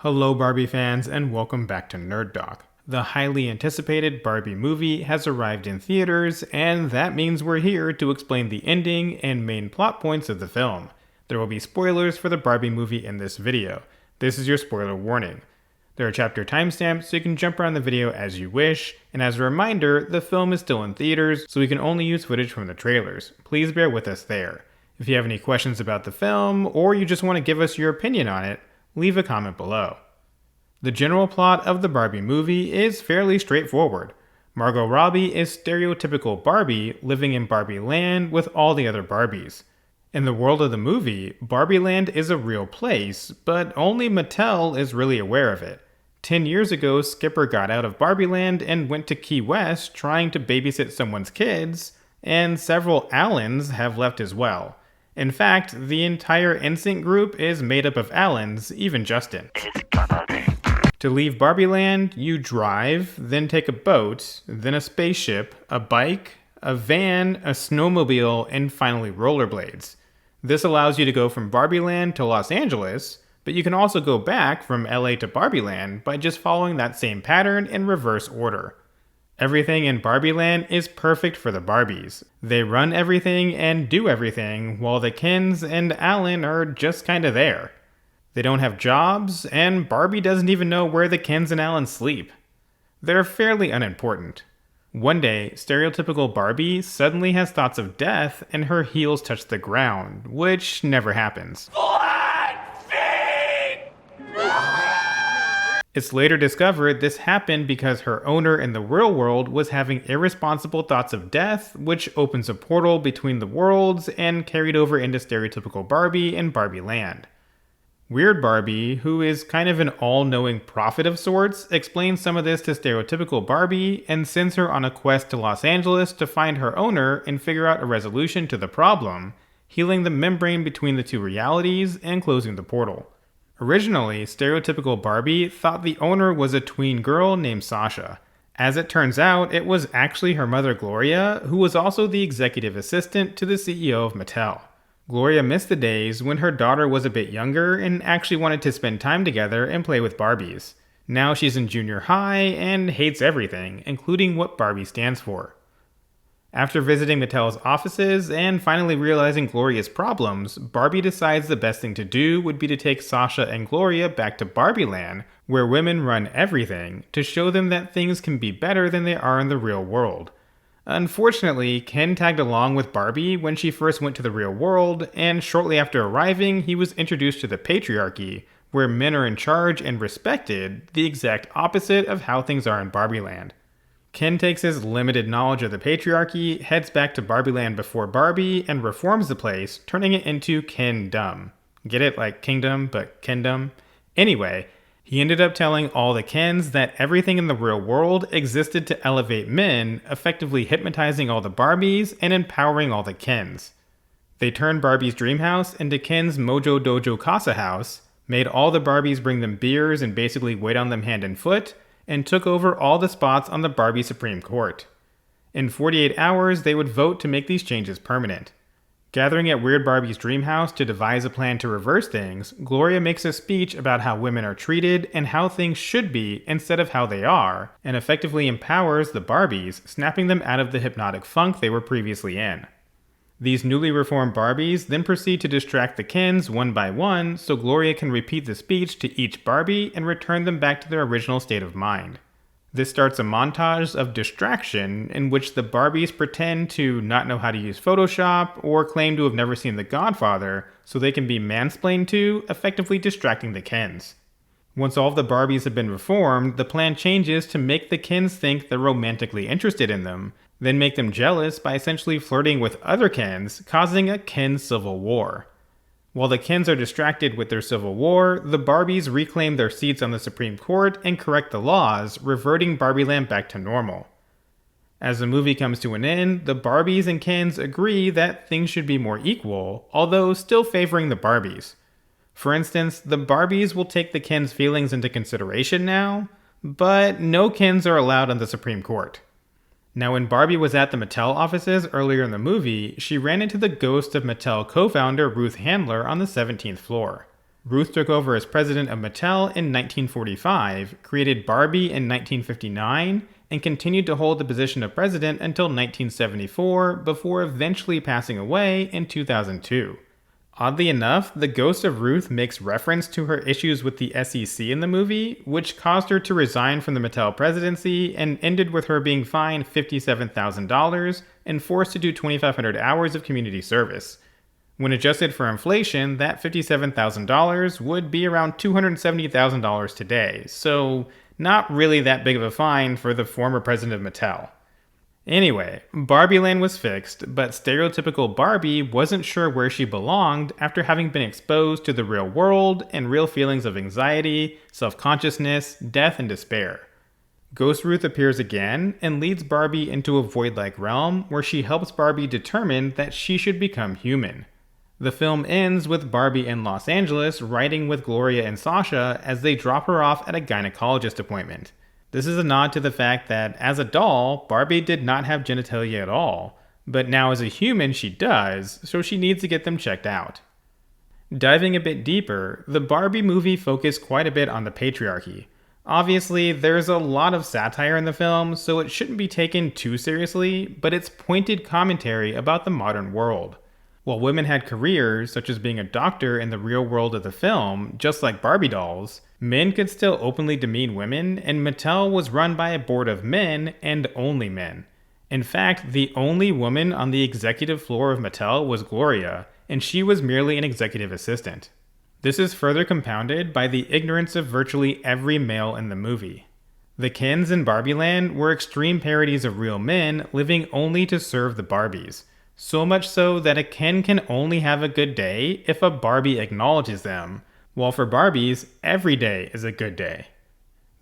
Hello Barbie fans and welcome back to Nerd Doc. The highly anticipated Barbie movie has arrived in theaters, and that means we're here to explain the ending and main plot points of the film. There will be spoilers for the Barbie movie in this video. This is your spoiler warning. There are chapter timestamps so you can jump around the video as you wish, and as a reminder, the film is still in theaters, so we can only use footage from the trailers. Please bear with us there. If you have any questions about the film, or you just want to give us your opinion on it, leave a comment below. The general plot of the Barbie movie is fairly straightforward. Margot Robbie is stereotypical Barbie living in Barbie Land with all the other Barbies. In the world of the movie, Barbie Land is a real place, but only Mattel is really aware of it. 10 years ago, Skipper got out of Barbie Land and went to Key West trying to babysit someone's kids, and several Allens have left as well. In fact, the entire NSYNC group is made up of Allens, even Justin. To leave Barbie Land, you drive, then take a boat, then a spaceship, a bike, a van, a snowmobile, and finally rollerblades. This allows you to go from Barbie Land to Los Angeles, but you can also go back from LA to Barbie Land by just following that same pattern in reverse order. Everything in Barbie Land is perfect for the Barbies. They run everything and do everything, while the Kens and Allen are just kinda there. They don't have jobs, and Barbie doesn't even know where the Kens and Allen sleep. They're fairly unimportant. One day, stereotypical Barbie suddenly has thoughts of death and her heels touch the ground, which never happens. It's later discovered this happened because her owner in the real world was having irresponsible thoughts of death, which opens a portal between the worlds and carried over into stereotypical Barbie and Barbie Land. Weird Barbie, who is kind of an all-knowing prophet of sorts, explains some of this to stereotypical Barbie and sends her on a quest to Los Angeles to find her owner and figure out a resolution to the problem, healing the membrane between the two realities and closing the portal. Originally, stereotypical Barbie thought the owner was a tween girl named Sasha. As it turns out, it was actually her mother Gloria, who was also the executive assistant to the CEO of Mattel. Gloria missed the days when her daughter was a bit younger and actually wanted to spend time together and play with Barbies. Now she's in junior high and hates everything, including what Barbie stands for. After visiting Mattel's offices and finally realizing Gloria's problems, Barbie decides the best thing to do would be to take Sasha and Gloria back to Barbie Land, where women run everything, to show them that things can be better than they are in the real world. Unfortunately, Ken tagged along with Barbie when she first went to the real world, and shortly after arriving, he was introduced to the patriarchy, where men are in charge and respected, the exact opposite of how things are in Barbie Land. Ken takes his limited knowledge of the patriarchy, heads back to Barbie Land before Barbie, and reforms the place, turning it into Ken-dom. Get it? Like kingdom, but Ken-dom? Anyway, he ended up telling all the Kens that everything in the real world existed to elevate men, effectively hypnotizing all the Barbies and empowering all the Kens. They turned Barbie's dream house into Ken's Mojo Dojo Casa house, made all the Barbies bring them beers and basically wait on them hand and foot, and took over all the spots on the Barbie Supreme Court. In 48 hours, they would vote to make these changes permanent. Gathering at Weird Barbie's dream house to devise a plan to reverse things, Gloria makes a speech about how women are treated and how things should be instead of how they are, and effectively empowers the Barbies, snapping them out of the hypnotic funk they were previously in. These newly reformed Barbies then proceed to distract the Kens one by one so Gloria can repeat the speech to each Barbie and return them back to their original state of mind. This starts a montage of distraction in which the Barbies pretend to not know how to use Photoshop or claim to have never seen The Godfather so they can be mansplained to, effectively distracting the Kens. Once all of the Barbies have been reformed, the plan changes to make the Kens think they're romantically interested in them, then make them jealous by essentially flirting with other Kens, causing a Ken civil war. While the Kens are distracted with their civil war, the Barbies reclaim their seats on the Supreme Court and correct the laws, reverting Barbie Land back to normal. As the movie comes to an end, the Barbies and Kens agree that things should be more equal, although still favoring the Barbies. For instance, the Barbies will take the Kens' feelings into consideration now, but no Kens are allowed on the Supreme Court. Now, when Barbie was at the Mattel offices earlier in the movie, she ran into the ghost of Mattel co-founder Ruth Handler on the 17th floor. Ruth took over as president of Mattel in 1945, created Barbie in 1959, and continued to hold the position of president until 1974 before eventually passing away in 2002. Oddly enough, the ghost of Ruth makes reference to her issues with the SEC in the movie, which caused her to resign from the Mattel presidency and ended with her being fined $57,000 and forced to do 2,500 hours of community service. When adjusted for inflation, that $57,000 would be around $270,000 today, so not really that big of a fine for the former president of Mattel. Anyway, Barbie Land was fixed, but stereotypical Barbie wasn't sure where she belonged after having been exposed to the real world and real feelings of anxiety, self-consciousness, death, and despair. Ghost Ruth appears again and leads Barbie into a void-like realm where she helps Barbie determine that she should become human. The film ends with Barbie in Los Angeles riding with Gloria and Sasha as they drop her off at a gynecologist appointment. This is a nod to the fact that, as a doll, Barbie did not have genitalia at all, but now as a human she does, so she needs to get them checked out. Diving a bit deeper, the Barbie movie focused quite a bit on the patriarchy. Obviously, there's a lot of satire in the film, so it shouldn't be taken too seriously, but it's pointed commentary about the modern world. While women had careers, such as being a doctor in the real world of the film, just like Barbie dolls, men could still openly demean women, and Mattel was run by a board of men and only men. In fact, the only woman on the executive floor of Mattel was Gloria, and she was merely an executive assistant. This is further compounded by the ignorance of virtually every male in the movie. The Kens in Barbie Land were extreme parodies of real men living only to serve the Barbies. So much so that a Ken can only have a good day if a Barbie acknowledges them, while for Barbies, every day is a good day.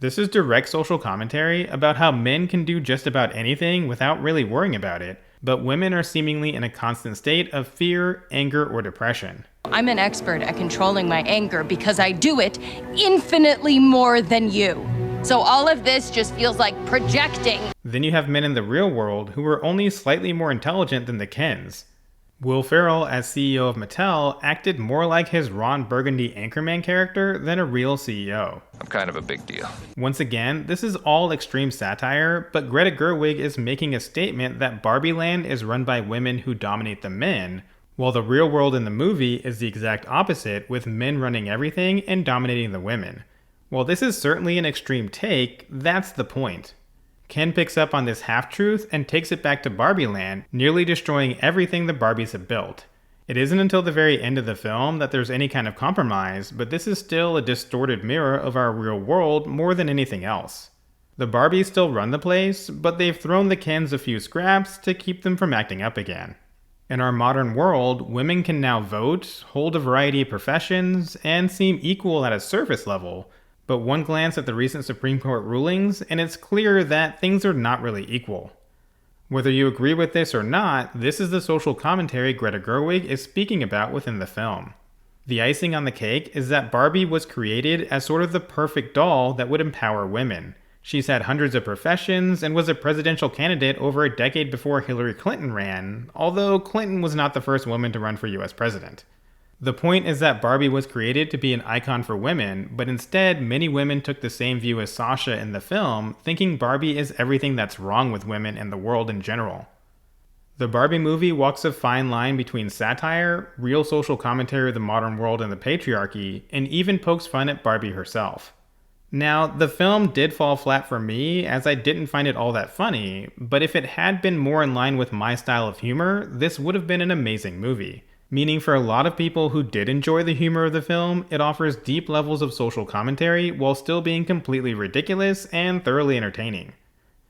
This is direct social commentary about how men can do just about anything without really worrying about it, but women are seemingly in a constant state of fear, anger, or depression. I'm an expert at controlling my anger because I do it infinitely more than you. So all of this just feels like projecting. Then you have men in the real world who are only slightly more intelligent than the Kens. Will Ferrell, as CEO of Mattel, acted more like his Ron Burgundy Anchorman character than a real CEO. I'm kind of a big deal. Once again, this is all extreme satire, but Greta Gerwig is making a statement that Barbie Land is run by women who dominate the men, while the real world in the movie is the exact opposite, with men running everything and dominating the women. While this is certainly an extreme take, that's the point. Ken picks up on this half-truth and takes it back to Barbie Land, nearly destroying everything the Barbies have built. It isn't until the very end of the film that there's any kind of compromise, but this is still a distorted mirror of our real world more than anything else. The Barbies still run the place, but they've thrown the Kens a few scraps to keep them from acting up again. In our modern world, women can now vote, hold a variety of professions, and seem equal at a surface level, but one glance at the recent Supreme Court rulings, and it's clear that things are not really equal. Whether you agree with this or not, this is the social commentary Greta Gerwig is speaking about within the film. The icing on the cake is that Barbie was created as sort of the perfect doll that would empower women. She's had hundreds of professions and was a presidential candidate over a decade before Hillary Clinton ran, although Clinton was not the first woman to run for US president. The point is that Barbie was created to be an icon for women, but instead many women took the same view as Sasha in the film, thinking Barbie is everything that's wrong with women and the world in general. The Barbie movie walks a fine line between satire, real social commentary of the modern world and the patriarchy, and even pokes fun at Barbie herself. Now, the film did fall flat for me, as I didn't find it all that funny, but if it had been more in line with my style of humor, this would have been an amazing movie. Meaning for a lot of people who did enjoy the humor of the film, it offers deep levels of social commentary while still being completely ridiculous and thoroughly entertaining.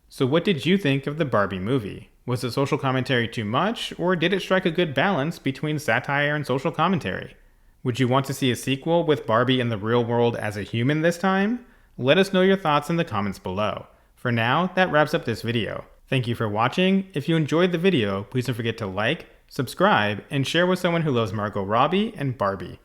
So what did you think of the Barbie movie? Was the social commentary too much, or did it strike a good balance between satire and social commentary? Would you want to see a sequel with Barbie in the real world as a human this time? Let us know your thoughts in the comments below. For now, that wraps up this video. Thank you for watching. If you enjoyed the video, please don't forget to like, subscribe, and share with someone who loves Margot Robbie and Barbie.